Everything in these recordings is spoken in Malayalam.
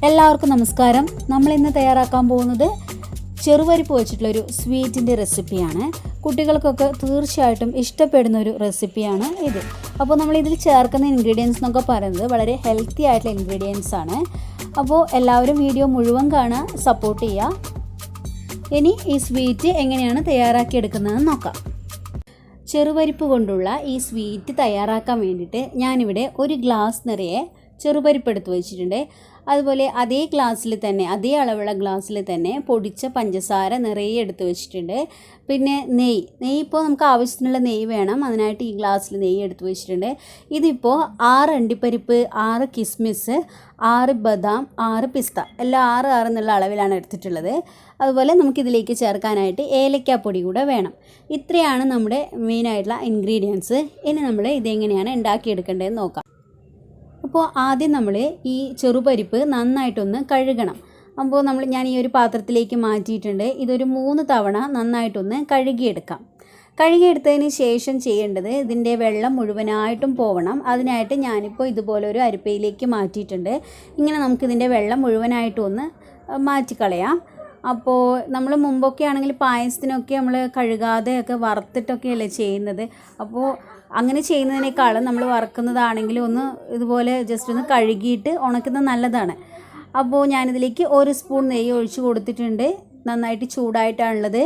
എല്ലാവർക്കും നമസ്കാരം. നമ്മൾ ഇന്ന് തയ്യാറാക്കാൻ പോകുന്നത് ചെറുപരിപ്പ് വെച്ചിട്ടുള്ളൊരു സ്വീറ്റിൻ്റെ റെസിപ്പിയാണ്. കുട്ടികൾക്കൊക്കെ തീർച്ചയായിട്ടും ഇഷ്ടപ്പെടുന്ന ഒരു റെസിപ്പിയാണ് ഇത്. അപ്പോൾ നമ്മൾ ഇതിൽ ചേർക്കുന്ന ഇൻഗ്രീഡിയൻസ് എന്നൊക്കെ പറയുന്നത് വളരെ ഹെൽത്തി ആയിട്ടുള്ള ഇൻഗ്രീഡിയൻസ് ആണ്. അപ്പോൾ എല്ലാവരും വീഡിയോ മുഴുവൻ കാണാൻ സപ്പോർട്ട് ചെയ്യുക. ഇനി ഈ സ്വീറ്റ് എങ്ങനെയാണ് തയ്യാറാക്കിയെടുക്കുന്നതെന്ന് നോക്കാം. ചെറുപരിപ്പ് കൊണ്ടുള്ള ഈ സ്വീറ്റ് തയ്യാറാക്കാൻ വേണ്ടിയിട്ട് ഞാനിവിടെ ഒരു ഗ്ലാസ് നിറയെ ചെറുപരിപ്പ് എടുത്ത് വെച്ചിട്ടുണ്ട്. അതുപോലെ അതേ ഗ്ലാസ്സിൽ തന്നെ, അതേ അളവുള്ള ഗ്ലാസ്സിൽ തന്നെ പൊടിച്ച പഞ്ചസാര നിറയെ എടുത്ത് വെച്ചിട്ടുണ്ട്. പിന്നെ നെയ്യ് ഇപ്പോൾ നമുക്ക് ആവശ്യത്തിനുള്ള നെയ്യ് വേണം. അതിനായിട്ട് ഈ ഗ്ലാസ്സിൽ നെയ്യ് എടുത്ത് വെച്ചിട്ടുണ്ട്. ഇതിപ്പോൾ 6 അണ്ടിപ്പരിപ്പ്, 6 കിസ്മിസ്, 6 ബദാം, 6 പിസ്ത, എല്ലാം 6 എന്നുള്ള അളവിലാണ് എടുത്തിട്ടുള്ളത്. അതുപോലെ നമുക്കിതിലേക്ക് ചേർക്കാനായിട്ട് ഏലക്കാപ്പൊടി കൂടെ വേണം. ഇത്രയാണ് നമ്മുടെ മെയിനായിട്ടുള്ള ഇൻഗ്രീഡിയൻസ്. ഇനി നമ്മൾ ഇതെങ്ങനെയാണ് ഉണ്ടാക്കിയെടുക്കേണ്ടതെന്ന് നോക്കാം. അപ്പോൾ ആദ്യം നമ്മൾ ഈ ചെറുപരിപ്പ് നന്നായിട്ടൊന്ന് കഴുകണം. അപ്പോൾ ഞാൻ ഈ ഒരു പാത്രത്തിലേക്ക് മാറ്റിയിട്ടുണ്ട്. ഇതൊരു 3 തവണ നന്നായിട്ടൊന്ന് കഴുകിയെടുക്കാം. കഴുകിയെടുത്തതിന് ശേഷം ചെയ്യേണ്ടത് ഇതിൻ്റെ വെള്ളം മുഴുവനായിട്ടും പോവണം. അതിനായിട്ട് ഞാനിപ്പോൾ ഇതുപോലെ ഒരു അരിപ്പയിലേക്ക് മാറ്റിയിട്ടുണ്ട്. ഇങ്ങനെ നമുക്കിതിൻ്റെ വെള്ളം മുഴുവനായിട്ടും ഒന്ന് മാറ്റിക്കളയാം. അപ്പോൾ നമ്മൾ മുമ്പൊക്കെ ആണെങ്കിൽ പായസത്തിനൊക്കെ നമ്മൾ കഴുകാതെ ഒക്കെ വറുത്തിട്ടൊക്കെയല്ലേ ചെയ്യുന്നത്. അപ്പോൾ അങ്ങനെ ചെയ്യുന്നതിനേക്കാളും നമ്മൾ വറുക്കുന്നതാണെങ്കിലും ഒന്ന് ഇതുപോലെ ജസ്റ്റ് ഒന്ന് കഴുകിയിട്ട് ഉണക്കുന്നത് നല്ലതാണ്. അപ്പോൾ ഞാനിതിലേക്ക് 1 സ്പൂൺ നെയ്യ് ഒഴിച്ച് കൊടുത്തിട്ടുണ്ട്. നന്നായിട്ട് ചൂടായിട്ടാണുള്ളത്.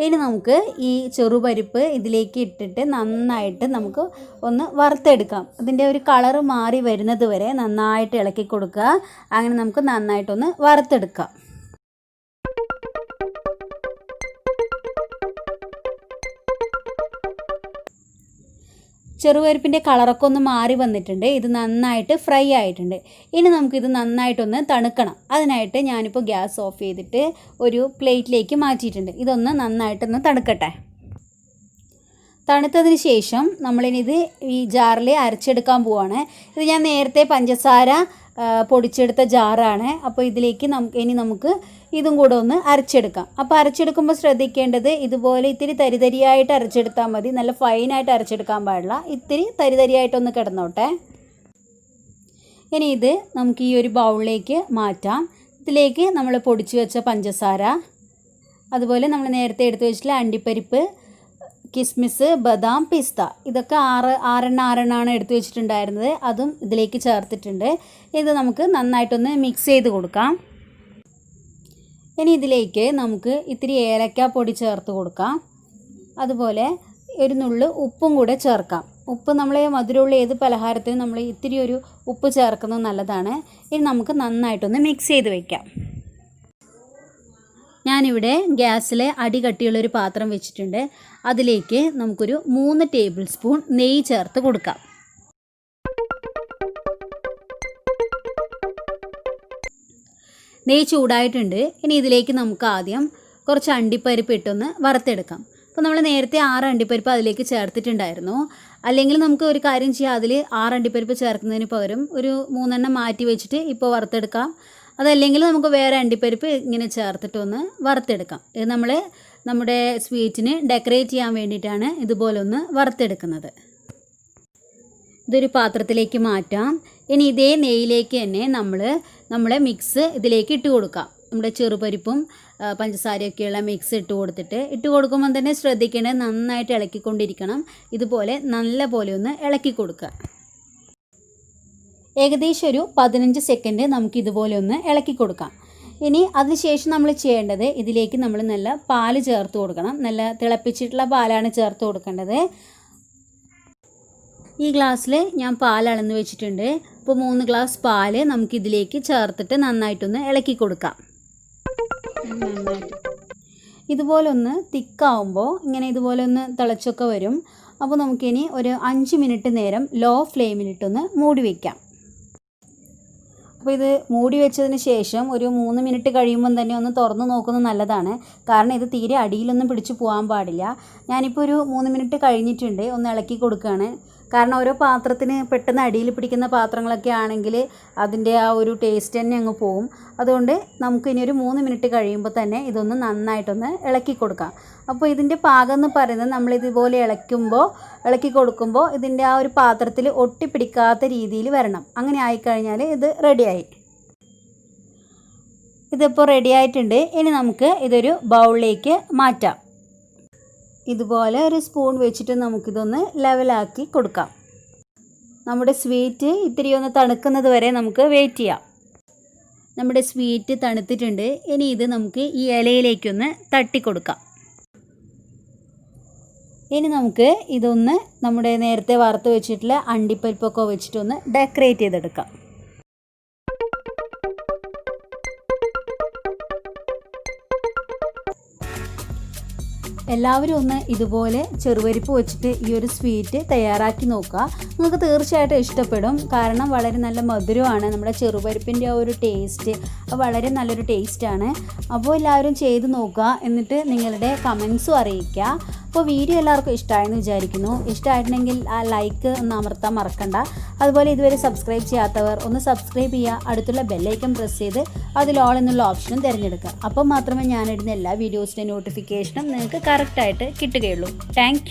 ഇനി നമുക്ക് ഈ ചെറുപരിപ്പ് ഇതിലേക്ക് ഇട്ടിട്ട് നന്നായിട്ട് നമുക്ക് ഒന്ന് വറുത്തെടുക്കാം. അതിൻ്റെ ഒരു കളറ് മാറി വരുന്നത് വരെ നന്നായിട്ട് ഇളക്കി കൊടുക്കുക. അങ്ങനെ നമുക്ക് നന്നായിട്ടൊന്ന് വറുത്തെടുക്കാം. ചെറുപരിപ്പിൻ്റെ കളറൊക്കെ ഒന്ന് മാറി വന്നിട്ടുണ്ട്. ഇത് നന്നായിട്ട് ഫ്രൈ ആയിട്ടുണ്ട്. ഇനി നമുക്കിത് നന്നായിട്ടൊന്ന് തണുക്കണം. അതിനായിട്ട് ഞാനിപ്പോൾ ഗ്യാസ് ഓഫ് ചെയ്തിട്ട് ഒരു പ്ലേറ്റിലേക്ക് മാറ്റിയിട്ടുണ്ട്. ഇതൊന്ന് നന്നായിട്ടൊന്ന് തണുക്കട്ടെ. തണുത്തതിന് ശേഷം നമ്മളിനിത് ഈ ജാറിൽ അരച്ചെടുക്കാൻ പോവാണ്. ഇത് ഞാൻ നേരത്തെ പഞ്ചസാര പൊടിച്ചെടുത്ത ജാറാണ്. അപ്പോൾ ഇതിലേക്ക് നമുക്ക് ഇതും കൂടെ ഒന്ന് അരച്ചെടുക്കാം. അപ്പോൾ അരച്ചെടുക്കുമ്പോൾ ശ്രദ്ധിക്കേണ്ടത് ഇതുപോലെ ഇത്തിരി തരിതരിയായിട്ട് അരച്ചെടുത്താൽ മതി. നല്ല ഫൈനായിട്ട് അരച്ചെടുക്കാൻ പാടില്ല. ഇത്തിരി തരിതരിയായിട്ടൊന്ന് കിടന്നോട്ടെ. ഇനി ഇത് നമുക്ക് ഈ ഒരു ബൗളിലേക്ക് മാറ്റാം. ഇതിലേക്ക് നമ്മൾ പൊടിച്ചു വെച്ച പഞ്ചസാര, അതുപോലെ നമ്മൾ നേരത്തെ എടുത്ത് വെച്ചിട്ടുള്ള അണ്ടിപ്പരിപ്പ്, കിസ്മിസ്, ബദാം, പിസ്ത, ഇതൊക്കെ 6 എടുത്ത് വെച്ചിട്ടുണ്ടായിരുന്നത്. അതും ഇതിലേക്ക് ചേർത്തിട്ടുണ്ട്. ഇത് നമുക്ക് നന്നായിട്ടൊന്ന് മിക്സ് ചെയ്ത് കൊടുക്കാം. ഇനി ഇതിലേക്ക് നമുക്ക് ഇത്തിരി ഏലക്കാപ്പൊടി ചേർത്ത് കൊടുക്കാം. അതുപോലെ ഒരു നുള്ള് ഉപ്പും കൂടെ ചേർക്കാം. ഉപ്പ് നമ്മൾ മധുരമുള്ള ഏത് പലഹാരത്തിനും നമ്മൾ ഇത്തിരി ഒരു ഉപ്പ് ചേർക്കുന്നത് നല്ലതാണ്. ഇനി നമുക്ക് നന്നായിട്ടൊന്ന് മിക്സ് ചെയ്ത് വയ്ക്കാം. ഞാനിവിടെ ഗ്യാസിൽ അടി കട്ടിയുള്ളൊരു പാത്രം വെച്ചിട്ടുണ്ട്. അതിലേക്ക് നമുക്കൊരു 3 ടേബിൾ സ്പൂൺ നെയ്യ് ചേർത്ത് കൊടുക്കാം. നെയ്യ് ചൂടായിട്ടുണ്ട്. ഇനി ഇതിലേക്ക് നമുക്ക് ആദ്യം കുറച്ച് അണ്ടിപ്പരിപ്പ് ഇട്ടൊന്ന് വറുത്തെടുക്കാം. അപ്പോൾ നമ്മൾ നേരത്തെ 6 അണ്ടിപ്പരിപ്പ് അതിലേക്ക് ചേർത്തിട്ടുണ്ടായിരുന്നു. അല്ലെങ്കിൽ നമുക്ക് ഒരു കാര്യം ചെയ്യാം, അതിൽ 6 അണ്ടിപ്പരിപ്പ് ചേർക്കുന്നതിന് പകരം ഒരു 3 മാറ്റി വെച്ചിട്ട് ഇപ്പോൾ വറുത്തെടുക്കാം. അതല്ലെങ്കിൽ നമുക്ക് വേറെ അണ്ടിപ്പരിപ്പ് ഇങ്ങനെ ചേർത്തിട്ടൊന്ന് വറുത്തെടുക്കാം. ഇത് നമ്മുടെ സ്വീറ്റിന് ഡെക്കറേറ്റ് ചെയ്യാൻ വേണ്ടിയിട്ടാണ് ഇതുപോലെ ഒന്ന് വറുത്തെടുക്കുന്നത്. ഇതൊരു പാത്രത്തിലേക്ക് മാറ്റാം. ഇനി ഇതേ നെയ്യിലേക്ക് തന്നെ നമ്മളെ മിക്സ് ഇതിലേക്ക് ഇട്ട് കൊടുക്കാം. നമ്മുടെ ചെറുപരിപ്പും പഞ്ചസാരയൊക്കെയുള്ള മിക്സ് ഇട്ട് കൊടുക്കുമ്പോൾ തന്നെ ശ്രദ്ധിക്കേണ്ടത് നന്നായിട്ട് ഇളക്കിക്കൊണ്ടിരിക്കണം. ഇതുപോലെ നല്ല പോലെ ഒന്ന് ഇളക്കി കൊടുക്കുക. ഏകദേശം ഒരു 15 സെക്കൻഡ് നമുക്ക് ഇതുപോലെ ഒന്ന് ഇളക്കി കൊടുക്കാം. ഇനി അതിനുശേഷം നമ്മൾ ചെയ്യേണ്ടത് ഇതിലേക്ക് നമ്മൾ നല്ല പാല് ചേർത്ത് കൊടുക്കണം. നല്ല തിളപ്പിച്ചിട്ടുള്ള പാലാണ് ചേർത്ത് കൊടുക്കേണ്ടത്. ഈ ഗ്ലാസ്സിൽ ഞാൻ പാൽ അളന്ന് വെച്ചിട്ടുണ്ട്. ഇപ്പോൾ 3 ഗ്ലാസ് പാല് നമുക്കിതിലേക്ക് ചേർത്തിട്ട് നന്നായിട്ടൊന്ന് ഇളക്കി കൊടുക്കാം. ഇതുപോലെ ഒന്ന് തിക്കാവുമ്പോൾ ഇങ്ങനെ ഇതുപോലെ ഒന്ന് തിളച്ചൊക്കെ വരും. അപ്പോൾ നമുക്കിനി ഒരു 5 മിനിറ്റ് നേരം ലോ ഫ്ലെയിമിലിട്ടൊന്ന് മൂടി വയ്ക്കാം. അപ്പോൾ ഇത് മൂടി വെച്ചതിന് ശേഷം ഒരു 3 മിനിറ്റ് കഴിയുമ്പം തന്നെ ഒന്ന് തുറന്ന് നോക്കുന്നത് നല്ലതാണ്. കാരണം ഇത് തീരെ അടിയിലൊന്നും പിടിച്ച് പോകാൻ പാടില്ല. ഞാനിപ്പോൾ ഒരു 3 മിനിറ്റ് കഴിഞ്ഞിട്ടുണ്ട്. ഒന്ന് ഇളക്കി കൊടുക്കുകയാണ്. കാരണം ഓരോ പാത്രത്തിന് പെട്ടെന്ന് അടിയിൽ പിടിക്കുന്ന പാത്രങ്ങളൊക്കെ ആണെങ്കിൽ അതിൻ്റെ ആ ഒരു ടേസ്റ്റ് തന്നെ അങ്ങ് പോവും. അതുകൊണ്ട് നമുക്കിനി ഒരു 3 മിനിറ്റ് കഴിയുമ്പോൾ തന്നെ ഇതൊന്ന് നന്നായിട്ടൊന്ന് ഇളക്കി കൊടുക്കാം. അപ്പോൾ ഇതിൻ്റെ പാകം എന്ന് പറയുന്നത് നമ്മളിതുപോലെ ഇളക്കി കൊടുക്കുമ്പോൾ ഇതിൻ്റെ ആ ഒരു പാത്രത്തിൽ ഒട്ടിപ്പിടിക്കാത്ത രീതിയിൽ വരണം. അങ്ങനെ ആയിക്കഴിഞ്ഞാൽ ഇത് റെഡിയായി. ഇതിപ്പോൾ റെഡി ആയിട്ടുണ്ട്. ഇനി നമുക്ക് ഇതൊരു ബൗളിലേക്ക് മാറ്റാം. ഇതുപോലെ ഒരു സ്പൂൺ വെച്ചിട്ട് നമുക്കിതൊന്ന് ലെവലാക്കി കൊടുക്കാം. നമ്മുടെ സ്വീറ്റ് ഇത്തിരി ഒന്ന് തണുക്കുന്നത് വരെ നമുക്ക് വെയിറ്റ് ചെയ്യാം. നമ്മുടെ സ്വീറ്റ് തണുത്തിട്ടുണ്ട്. ഇനി ഇത് നമുക്ക് ഈ ഇലയിലേക്കൊന്ന് തട്ടിക്കൊടുക്കാം. ഇനി നമുക്ക് ഇതൊന്ന് നമ്മുടെ നേരത്തെ വറുത്ത് വെച്ചിട്ടുള്ള അണ്ടിപ്പരിപ്പൊക്കെ വെച്ചിട്ടൊന്ന് ഡെക്കറേറ്റ് ചെയ്തെടുക്കാം. എല്ലാവരും ഒന്ന് ഇതുപോലെ ചെറുപരിപ്പ് വെച്ചിട്ട് ഈ ഒരു സ്വീറ്റ് തയ്യാറാക്കി നോക്കുക. നിങ്ങൾക്ക് തീർച്ചയായിട്ടും ഇഷ്ടപ്പെടും. കാരണം വളരെ നല്ല മധുരമാണ്. നമ്മുടെ ചെറുപരിപ്പിൻ്റെ ആ ഒരു ടേസ്റ്റ് വളരെ നല്ലൊരു ടേസ്റ്റാണ്. അപ്പോൾ എല്ലാവരും ചെയ്ത് നോക്കുക. എന്നിട്ട് നിങ്ങളുടെ കമൻസും അറിയിക്കുക. അപ്പോൾ വീഡിയോ എല്ലാവർക്കും ഇഷ്ടമായെന്ന് വിചാരിക്കുന്നു. ഇഷ്ടമായിട്ടുണ്ടെങ്കിൽ ആ ലൈക്ക് ഒന്ന് അമർത്താൻ മറക്കണ്ട. അതുപോലെ ഇതുവരെ സബ്സ്ക്രൈബ് ചെയ്യാത്തവർ ഒന്ന് സബ്സ്ക്രൈബ് ചെയ്യുക. അടുത്തുള്ള ബെല്ലൈക്കൺ പ്രസ് ചെയ്ത് അതിൽ ഓൾ എന്നുള്ള ഓപ്ഷനും തിരഞ്ഞെടുക്കുക. അപ്പോൾ മാത്രമേ ഞാനിടുന്ന എല്ലാ വീഡിയോസിൻ്റെ നോട്ടിഫിക്കേഷനും നിങ്ങൾക്ക് കറക്റ്റായിട്ട് കിട്ടുകയുള്ളൂ. താങ്ക്